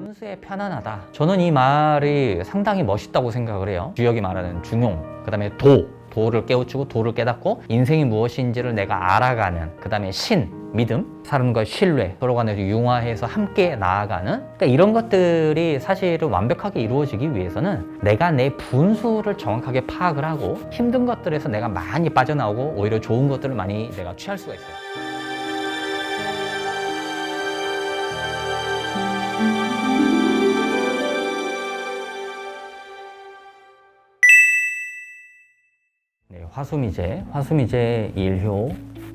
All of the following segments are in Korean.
분수에 편안하다. 저는 이 말이 상당히 멋있다고 생각을 해요. 주역이 말하는 중용, 그 다음에 도를 깨우치고 도를 깨닫고 인생이 무엇인지를 내가 알아가는, 그 다음에 신, 믿음, 사람과의 신뢰, 서로 간에 융화해서 함께 나아가는, 그러니까 이런 것들이 사실은 완벽하게 이루어지기 위해서는 내가 내 분수를 정확하게 파악을 하고 힘든 것들에서 내가 많이 빠져나오고 오히려 좋은 것들을 많이 내가 취할 수가 있어요. 네, 화수미제 1효.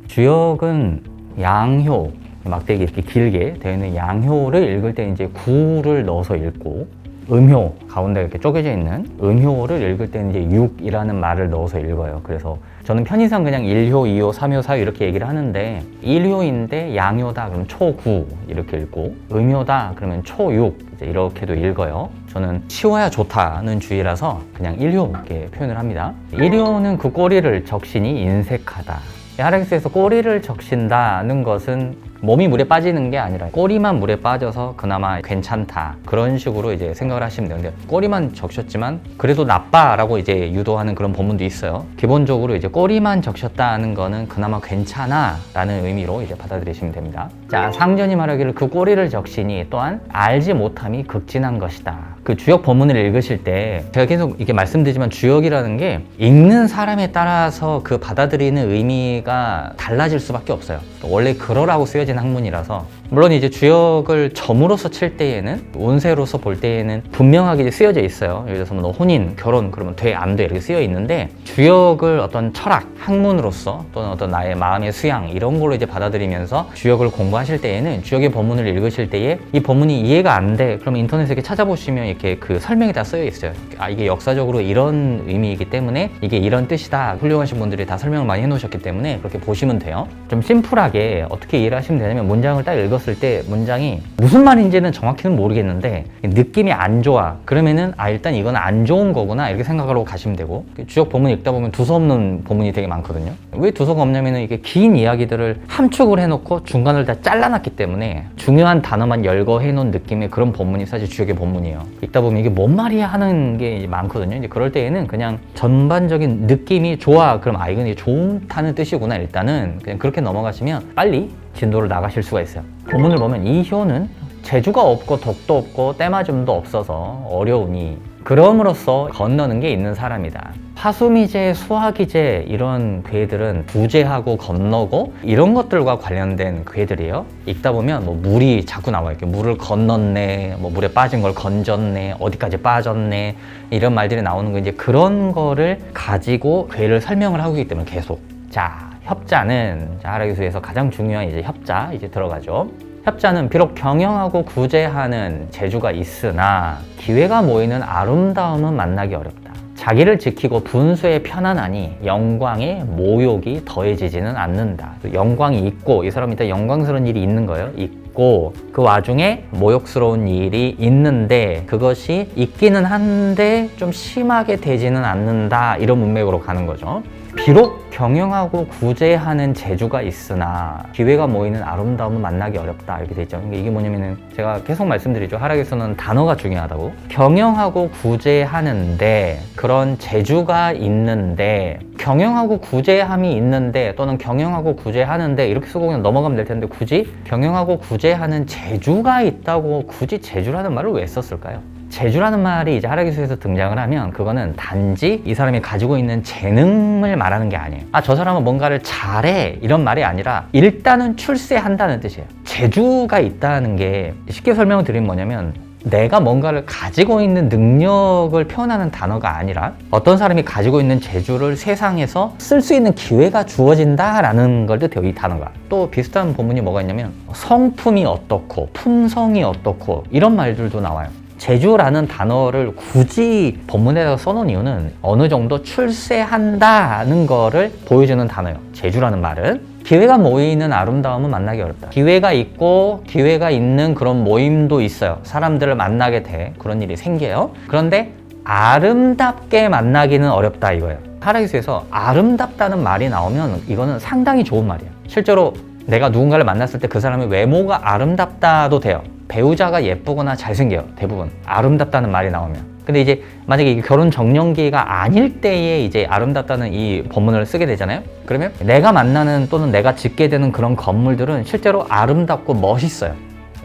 주역은 양효, 막대기 이렇게 길게 되어 있는 양효를 읽을 때 이제 구를 넣어서 읽고, 음효, 가운데 이렇게 쪼개져 있는 음효를 읽을 때는 이제 6이라는 말을 넣어서 읽어요. 그래서 저는 편의상 그냥 1효, 2효, 3효, 4효 이렇게 얘기를 하는데, 1효인데 양효다 그러면 초9 이렇게 읽고, 음효다 그러면 초6 이렇게도 읽어요. 저는 치워야 좋다는 주의라서 그냥 1효 이렇게 표현을 합니다. 1효는 그 꼬리를 적시니 인색하다. 하락에서 꼬리를 적신다는 것은 몸이 물에 빠지는 게 아니라 꼬리만 물에 빠져서 그나마 괜찮다, 그런 식으로 이제 생각을 하시면 되는데, 꼬리만 적셨지만 그래도 나빠라고 이제 유도하는 그런 본문도 있어요. 기본적으로 이제 꼬리만 적셨다는 거는 그나마 괜찮아 라는 의미로 이제 받아들이시면 됩니다. 자, 상전이 말하기를 그 꼬리를 적시니 또한 알지 못함이 극진한 것이다. 그 주역 본문을 읽으실 때 제가 계속 이렇게 말씀드리지만, 주역이라는 게 읽는 사람에 따라서 그 받아들이는 의미가 달라질 수밖에 없어요. 원래 그러라고 쓰여진 학문이라서, 물론 이제 주역을 점으로서 칠 때에는, 운세로서 볼 때에는 분명하게 이제 쓰여져 있어요. 예를 들어서 뭐 혼인, 결혼 그러면 돼, 안 돼 이렇게 쓰여 있는데, 주역을 어떤 철학, 학문으로서 또는 어떤 나의 마음의 수양 이런 걸로 이제 받아들이면서 주역을 공부하실 때에는, 주역의 본문을 읽으실 때에 이 본문이 이해가 안 돼, 그러면 인터넷에 이렇게 찾아보시면 이렇게 그 설명이 다 쓰여 있어요. 아, 이게 역사적으로 이런 의미이기 때문에 이게 이런 뜻이다. 훌륭하신 분들이 다 설명을 많이 해놓으셨기 때문에 그렇게 보시면 돼요. 좀 심플하게 어떻게 이해를 하시면 되냐면, 문장을 딱 읽었을 때 문장이 무슨 말인지는 정확히는 모르겠는데 느낌이 안 좋아, 그러면은 일단 이건 안 좋은 거구나 이렇게 생각하고 가시면 되고, 주역 본문 읽다 보면 두서없는 본문이 되게 많거든요. 왜 두서가 없냐면은 이게 긴 이야기들을 함축을 해놓고 중간을 다 잘라놨기 때문에 중요한 단어만 열거해 놓은 느낌의 그런 본문이 사실 주역의 본문이에요. 읽다 보면 이게 뭔 말이야 하는 게 많거든요. 이제 그럴 때에는 그냥 전반적인 느낌이 좋아, 그럼 이건 좋다는 뜻이구나, 일단은 그냥 그렇게 넘어가시면 빨리 진도를 나가실 수가 있어요. 본문을 보면 이 효는 재주가 없고 덕도 없고 때맞음도 없어서 어려우니 그럼으로써 건너는 게 있는 사람이다. 화수미제, 수화기제 이런 괴들은 구제하고 건너고 이런 것들과 관련된 괴들이에요. 읽다 보면 뭐 물이 자꾸 나와요. 이렇게 물을 건넜네, 뭐 물에 빠진 걸 건졌네, 어디까지 빠졌네, 이런 말들이 나오는 거, 이제 그런 거를 가지고 괴를 설명을 하고 있기 때문에 계속. 자, 협자는 하락기수에서 가장 중요한 이제 협자 이제 들어가죠. 협자는 비록 경영하고 구제하는 재주가 있으나 기회가 모이는 아름다움은 만나기 어렵다. 자기를 지키고 분수에 편안하니 영광에 모욕이 더해지지는 않는다. 영광이 있고, 이 사람이 일단 영광스러운 일이 있는 거예요. 있고 그 와중에 모욕스러운 일이 있는데 그것이 있기는 한데 좀 심하게 되지는 않는다, 이런 문맥으로 가는 거죠. 비록 경영하고 구제하는 재주가 있으나 기회가 모이는 아름다움은 만나기 어렵다, 이렇게 돼 있죠. 이게 뭐냐면은 제가 계속 말씀드리죠. 하락에서는 단어가 중요하다고. 경영하고 구제하는데, 그런 재주가 있는데, 경영하고 구제함이 있는데 또는 경영하고 구제하는데 이렇게 쓰고 그냥 넘어가면 될 텐데, 굳이 경영하고 구제하는 재주가 있다고 굳이 재주라는 말을 왜 썼을까요? 재주라는 말이 이제 하락기수에서 등장을 하면 그거는 단지 이 사람이 가지고 있는 재능을 말하는 게 아니에요. 저 사람은 뭔가를 잘해 이런 말이 아니라 일단은 출세한다는 뜻이에요. 재주가 있다는 게 쉽게 설명을 드리면 뭐냐면, 내가 뭔가를 가지고 있는 능력을 표현하는 단어가 아니라 어떤 사람이 가지고 있는 재주를 세상에서 쓸 수 있는 기회가 주어진다라는 걸 뜻해요, 이 단어가. 또 비슷한 본문이 뭐가 있냐면, 성품이 어떻고 품성이 어떻고 이런 말들도 나와요. 재주라는 단어를 굳이 본문에다가 써놓은 이유는 어느 정도 출세한다는 거를 보여주는 단어예요. 재주라는 말은. 기회가 모이는 아름다움은 만나기 어렵다. 기회가 있고 기회가 있는 그런 모임도 있어요. 사람들을 만나게 돼, 그런 일이 생겨요. 그런데 아름답게 만나기는 어렵다, 이거예요. 하락기수에서 아름답다는 말이 나오면 이거는 상당히 좋은 말이에요. 실제로 내가 누군가를 만났을 때 그 사람의 외모가 아름답다도 돼요. 배우자가 예쁘거나 잘생겨요. 대부분 아름답다는 말이 나오면. 근데 이제 만약에 이게 결혼 적령기가 아닐 때에 이제 아름답다는 이 법문을 쓰게 되잖아요. 그러면 내가 만나는 또는 내가 짓게 되는 그런 건물들은 실제로 아름답고 멋있어요.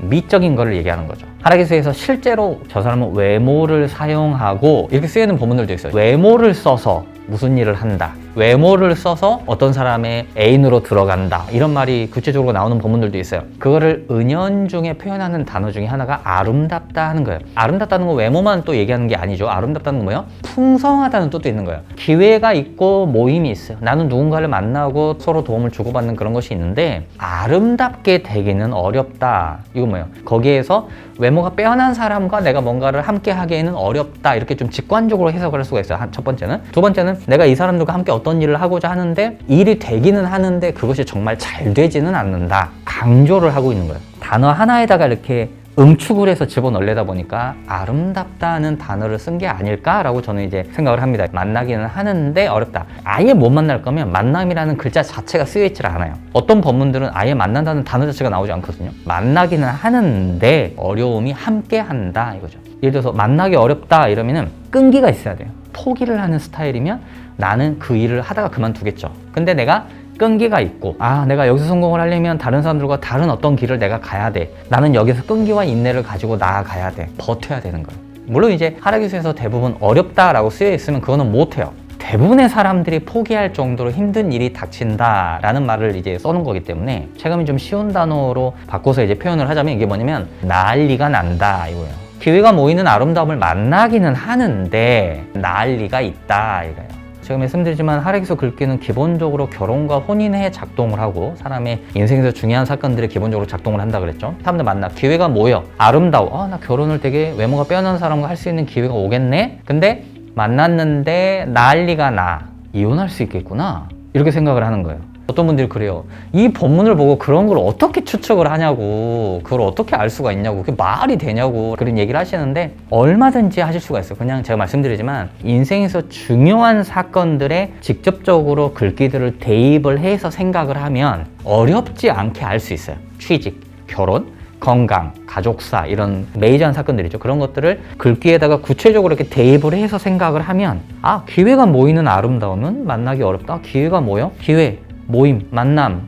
미적인 거를 얘기하는 거죠. 하락기수에서 실제로 저 사람은 외모를 사용하고 이렇게 쓰이는 법문들도 있어요. 외모를 써서 무슨 일을 한다, 외모를 써서 어떤 사람의 애인으로 들어간다, 이런 말이 구체적으로 나오는 법문들도 있어요. 그거를 은연중에 표현하는 단어 중에 하나가 아름답다 하는 거예요. 아름답다는 건 외모만 또 얘기하는 게 아니죠. 아름답다는 건 뭐예요? 풍성하다는 뜻도 있는 거예요. 기회가 있고 모임이 있어요. 나는 누군가를 만나고 서로 도움을 주고받는 그런 것이 있는데 아름답게 되기는 어렵다. 이건 뭐예요? 거기에서 외모가 빼어난 사람과 내가 뭔가를 함께 하기에는 어렵다, 이렇게 좀 직관적으로 해석을 할 수가 있어요. 첫 번째는. 두 번째는 내가 이 사람들과 함께 어떤 일을 하고자 하는데 일이 되기는 하는데 그것이 정말 잘 되지는 않는다, 강조를 하고 있는 거예요. 단어 하나에다가 이렇게 응축을 해서 집어넣으려다 보니까 아름답다는 단어를 쓴 게 아닐까라고 저는 이제 생각을 합니다. 만나기는 하는데 어렵다. 아예 못 만날 거면 만남이라는 글자 자체가 쓰여 있질 않아요. 어떤 법문들은 아예 만난다는 단어 자체가 나오지 않거든요. 만나기는 하는데 어려움이 함께 한다 이거죠. 예를 들어서 만나기 어렵다 이러면은 끈기가 있어야 돼요. 포기를 하는 스타일이면 나는 그 일을 하다가 그만두겠죠. 근데 내가 끈기가 있고, 내가 여기서 성공을 하려면 다른 사람들과 다른 어떤 길을 내가 가야 돼. 나는 여기서 끈기와 인내를 가지고 나아가야 돼. 버텨야 되는 거예요. 물론 이제 하락기수에서 대부분 어렵다라고 쓰여 있으면 그거는 못해요. 대부분의 사람들이 포기할 정도로 힘든 일이 닥친다라는 말을 이제 써놓은 거기 때문에 최근에 좀 쉬운 단어로 바꿔서 이제 표현을 하자면 이게 뭐냐면 난리가 난다 이거예요. 기회가 모이는 아름다움을 만나기는 하는데 난리가 있다 이거예요. 제가 말씀드리지만 하락기수 글귀는 기본적으로 결혼과 혼인에 작동을 하고 사람의 인생에서 중요한 사건들이 기본적으로 작동을 한다 그랬죠. 사람들 만나 기회가 모여 아름다워, 나 결혼을 되게 외모가 빼어난 사람과 할 수 있는 기회가 오겠네. 근데 만났는데 난리가 나, 이혼할 수 있겠구나 이렇게 생각을 하는 거예요. 어떤 분들이 그래요. 이 본문을 보고 그런 걸 어떻게 추측을 하냐고, 그걸 어떻게 알 수가 있냐고, 그게 말이 되냐고 그런 얘기를 하시는데 얼마든지 하실 수가 있어요. 그냥 제가 말씀드리지만 인생에서 중요한 사건들에 직접적으로 글귀들을 대입을 해서 생각을 하면 어렵지 않게 알 수 있어요. 취직, 결혼, 건강, 가족사, 이런 메이저한 사건들이죠. 그런 것들을 글귀에다가 구체적으로 이렇게 대입을 해서 생각을 하면 기회가 모이는 아름다움은 만나기 어렵다. 기회가 모여? 기회, 모임, 만남.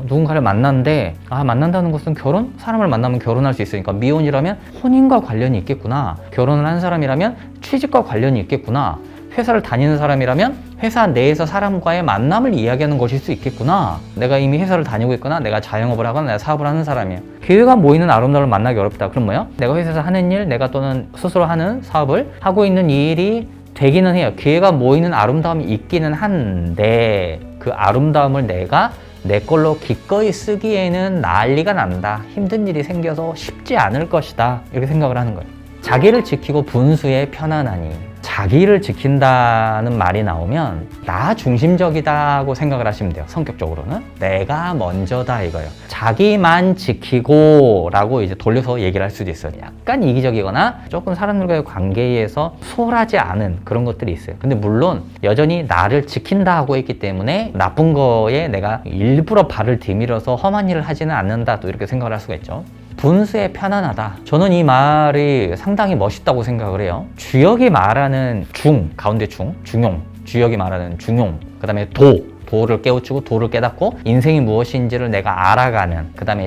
누군가를 만났는데 만난다는 것은 결혼? 사람을 만나면 결혼할 수 있으니까 미혼이라면 혼인과 관련이 있겠구나. 결혼을 한 사람이라면 취직과 관련이 있겠구나. 회사를 다니는 사람이라면 회사 내에서 사람과의 만남을 이야기하는 것일 수 있겠구나. 내가 이미 회사를 다니고 있거나 내가 자영업을 하거나 내가 사업을 하는 사람이에요. 기회가 모이는 아름다움을 만나기 어렵다. 그럼 뭐예요? 내가 회사에서 하는 일, 내가 또는 스스로 하는 사업을 하고 있는 이 일이 되기는 해요. 기회가 모이는 아름다움이 있기는 한데 그 아름다움을 내가 내 걸로 기꺼이 쓰기에는 난리가 난다. 힘든 일이 생겨서 쉽지 않을 것이다. 이렇게 생각을 하는 거예요. 자기를 지키고 분수에 편안하니. 자기를 지킨다는 말이 나오면 나 중심적이다고 생각을 하시면 돼요. 성격적으로는 내가 먼저다 이거예요. 자기만 지키고 라고 이제 돌려서 얘기를 할 수도 있어요. 약간 이기적이거나 조금 사람들과의 관계에서 수월하지 않은 그런 것들이 있어요. 근데 물론 여전히 나를 지킨다 하고 있기 때문에 나쁜 거에 내가 일부러 발을 디밀어서 험한 일을 하지는 않는다, 또 이렇게 생각을 할 수가 있죠. 분수에 편안하다. 저는 이 말이 상당히 멋있다고 생각을 해요. 주역이 말하는 가운데 중용, 주역이 말하는 중용, 그 다음에 도를 깨우치고 도를 깨닫고 인생이 무엇인지를 내가 알아가는, 그 다음에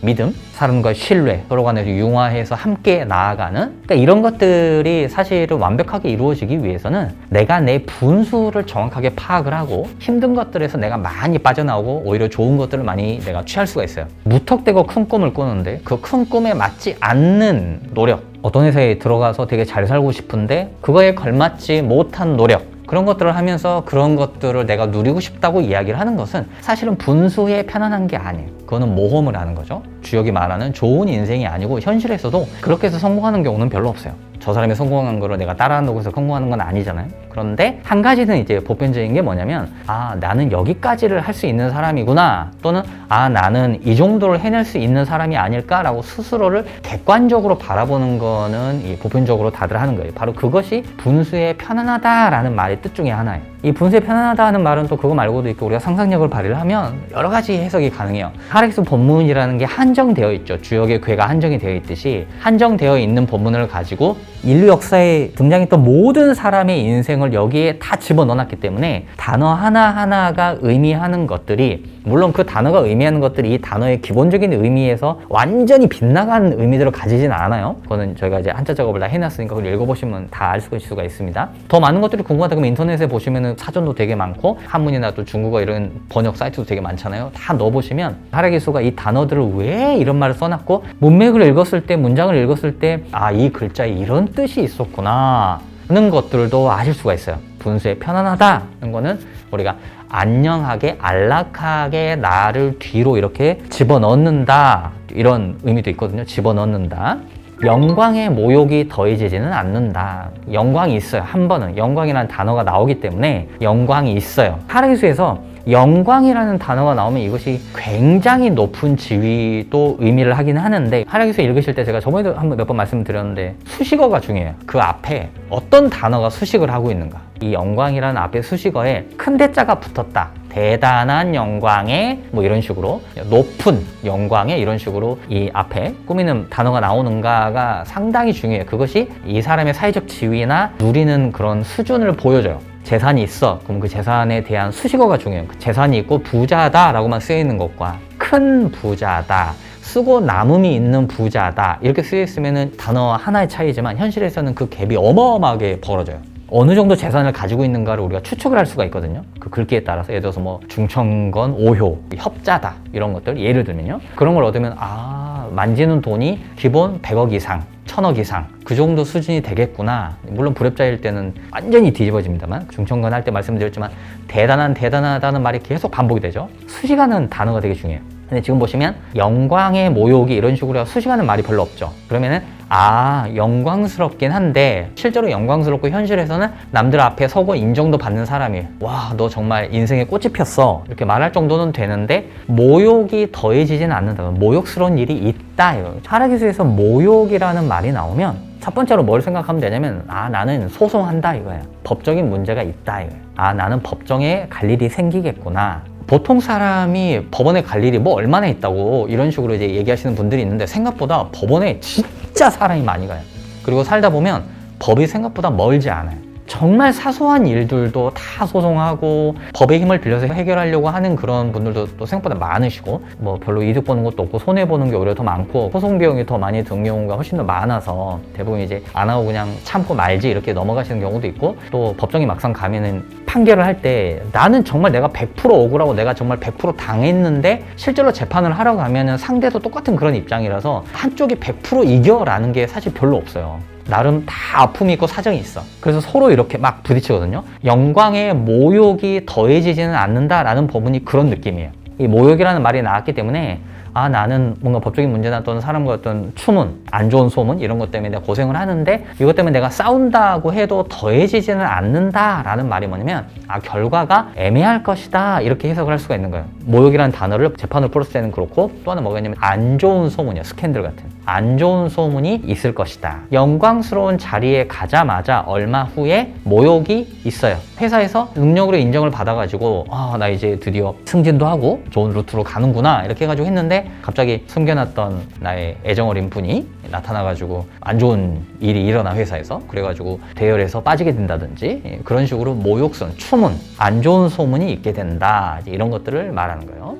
믿음, 사람과의 신뢰, 서로 간에 융화해서 함께 나아가는, 그러니까 이런 것들이 사실은 완벽하게 이루어지기 위해서는 내가 내 분수를 정확하게 파악을 하고 힘든 것들에서 내가 많이 빠져나오고 오히려 좋은 것들을 많이 내가 취할 수가 있어요. 무턱대고 큰 꿈을 꾸는데 그 큰 꿈에 맞지 않는 노력, 어떤 회사에 들어가서 되게 잘 살고 싶은데 그거에 걸맞지 못한 노력, 그런 것들을 하면서 그런 것들을 내가 누리고 싶다고 이야기를 하는 것은 사실은 분수에 편안한 게 아니에요. 그거는 모험을 하는 거죠. 주역이 말하는 좋은 인생이 아니고 현실에서도 그렇게 해서 성공하는 경우는 별로 없어요. 저 사람이 성공한 거를 내가 따라한다고 해서 성공하는 건 아니잖아요. 그런데 한 가지는 이제 보편적인 게 뭐냐면 아 나는 여기까지를 할 수 있는 사람이구나 또는 아 나는 이 정도를 해낼 수 있는 사람이 아닐까라고 스스로를 객관적으로 바라보는 거는 이 보편적으로 다들 하는 거예요. 바로 그것이 분수의 편안하다라는 말의 뜻 중에 하나예요. 이 분수의 편안하다는 말은 또 그거 말고도 있고 우리가 상상력을 발휘를 하면 여러 가지 해석이 가능해요. 하락에서 본문이라는 게 한정되어 있죠. 주역의 궤가 한정이 되어 있듯이 한정되어 있는 본문을 가지고 인류 역사에 등장했던 모든 사람의 인생을 여기에 다 집어넣어놨기 때문에 단어 하나하나가 의미하는 것들이 물론 그 단어가 의미하는 것들이 이 단어의 기본적인 의미에서 완전히 빗나간 의미들을 가지진 않아요. 그거는 저희가 이제 한자 작업을 다 해놨으니까 그걸 읽어보시면 다 알 수가 있습니다. 더 많은 것들이 궁금하다 그러면 인터넷에 보시면은 사전도 되게 많고 한문이나 또 중국어 이런 번역 사이트도 되게 많잖아요. 다 넣어보시면 하락기수가 이 단어들을 왜 이런 말을 써놨고 문맥을 읽었을 때 문장을 읽었을 때 아 이 글자에 이런 뜻이 있었구나 하는 것들도 아실 수가 있어요. 분수의 편안하다는 거는 우리가 안녕하게 안락하게 나를 뒤로 이렇게 집어넣는다 이런 의미도 있거든요. 집어넣는다. 영광의 모욕이 더해지지는 않는다. 영광이 있어요. 한 번은 영광이라는 단어가 나오기 때문에 영광이 있어요. 하락기수에서 영광이라는 단어가 나오면 이것이 굉장히 높은 지위도 의미를 하긴 하는데 하락기수 읽으실 때 제가 저번에도 몇 번 말씀드렸는데 수식어가 중요해요. 그 앞에 어떤 단어가 수식을 하고 있는가. 이 영광이라는 앞에 수식어에 큰 대자가 붙었다. 대단한 영광에 뭐 이런 식으로 높은 영광에 이런 식으로 이 앞에 꾸미는 단어가 나오는가가 상당히 중요해요. 그것이 이 사람의 사회적 지위나 누리는 그런 수준을 보여줘요. 재산이 있어. 그럼 그 재산에 대한 수식어가 중요해요. 재산이 있고 부자다 라고만 쓰여 있는 것과 큰 부자다. 쓰고 남음이 있는 부자다. 이렇게 쓰여 있으면 단어 하나의 차이지만 현실에서는 그 갭이 어마어마하게 벌어져요. 어느 정도 재산을 가지고 있는가를 우리가 추측을 할 수가 있거든요. 그 글귀에 따라서 예를 들어서 뭐 중천건, 오효, 협자다 이런 것들 예를 들면요. 그런 걸 얻으면 아 만지는 돈이 기본 100억 이상 1000억 이상 그 정도 수준이 되겠구나. 물론 불협자일 때는 완전히 뒤집어집니다만 중천건 할 때 말씀드렸지만 대단하다는 말이 계속 반복이 되죠. 수식하는 단어가 되게 중요해요. 근데 지금 보시면 영광의 모욕이 이런 식으로 수식하는 말이 별로 없죠. 그러면은 아 영광스럽긴 한데 실제로 영광스럽고 현실에서는 남들 앞에 서고 인정도 받는 사람이 와 너 정말 인생에 꽃이 폈어 이렇게 말할 정도는 되는데 모욕이 더해지진 않는다. 모욕스러운 일이 있다. 하락기수에서 모욕이라는 말이 나오면 첫 번째로 뭘 생각하면 되냐면 아 나는 소송한다 이거야. 법적인 문제가 있다 이거야. 아 나는 법정에 갈 일이 생기겠구나. 보통 사람이 법원에 갈 일이 뭐 얼마나 있다고 이런 식으로 이제 얘기하시는 분들이 있는데 생각보다 법원에 진짜 사람이 많이 가요. 그리고 살다 보면 법이 생각보다 멀지 않아요. 정말 사소한 일들도 다 소송하고 법의 힘을 빌려서 해결하려고 하는 그런 분들도 또 생각보다 많으시고 뭐 별로 이득 보는 것도 없고 손해 보는 게 오히려 더 많고 소송 비용이 더 많이 드는 경우가 훨씬 더 많아서 대부분 이제 안 하고 그냥 참고 말지 이렇게 넘어가시는 경우도 있고 또 법정에 막상 가면은 판결을 할 때 나는 정말 내가 100% 억울하고 내가 정말 100% 당했는데 실제로 재판을 하러 가면은 상대도 똑같은 그런 입장이라서 한쪽이 100% 이겨라는 게 사실 별로 없어요. 나름 다 아픔이 있고 사정이 있어. 그래서 서로 이렇게 막 부딪히거든요. 영광의 모욕이 더해지지는 않는다라는 법문이 그런 느낌이에요. 이 모욕이라는 말이 나왔기 때문에 아 나는 뭔가 법적인 문제나 또는 사람과 어떤 추문, 안 좋은 소문 이런 것 때문에 내가 고생을 하는데 이것 때문에 내가 싸운다고 해도 더해지지는 않는다라는 말이 뭐냐면 아 결과가 애매할 것이다 이렇게 해석을 할 수가 있는 거예요. 모욕이라는 단어를 재판을 풀었을 때는 그렇고 또 하나 뭐가 있냐면 안 좋은 소문이야. 스캔들 같은. 안 좋은 소문이 있을 것이다. 영광스러운 자리에 가자마자 얼마 후에 모욕이 있어요. 회사에서 능력으로 인정을 받아가지고 아, 나 이제 드디어 승진도 하고 좋은 루트로 가는구나 이렇게 해가지고 했는데 갑자기 숨겨놨던 나의 애정어린 분이 나타나가지고 안 좋은 일이 일어나 회사에서 그래가지고 대열에서 빠지게 된다든지 그런 식으로 모욕성, 추문, 안 좋은 소문이 있게 된다 이런 것들을 말하는 거예요.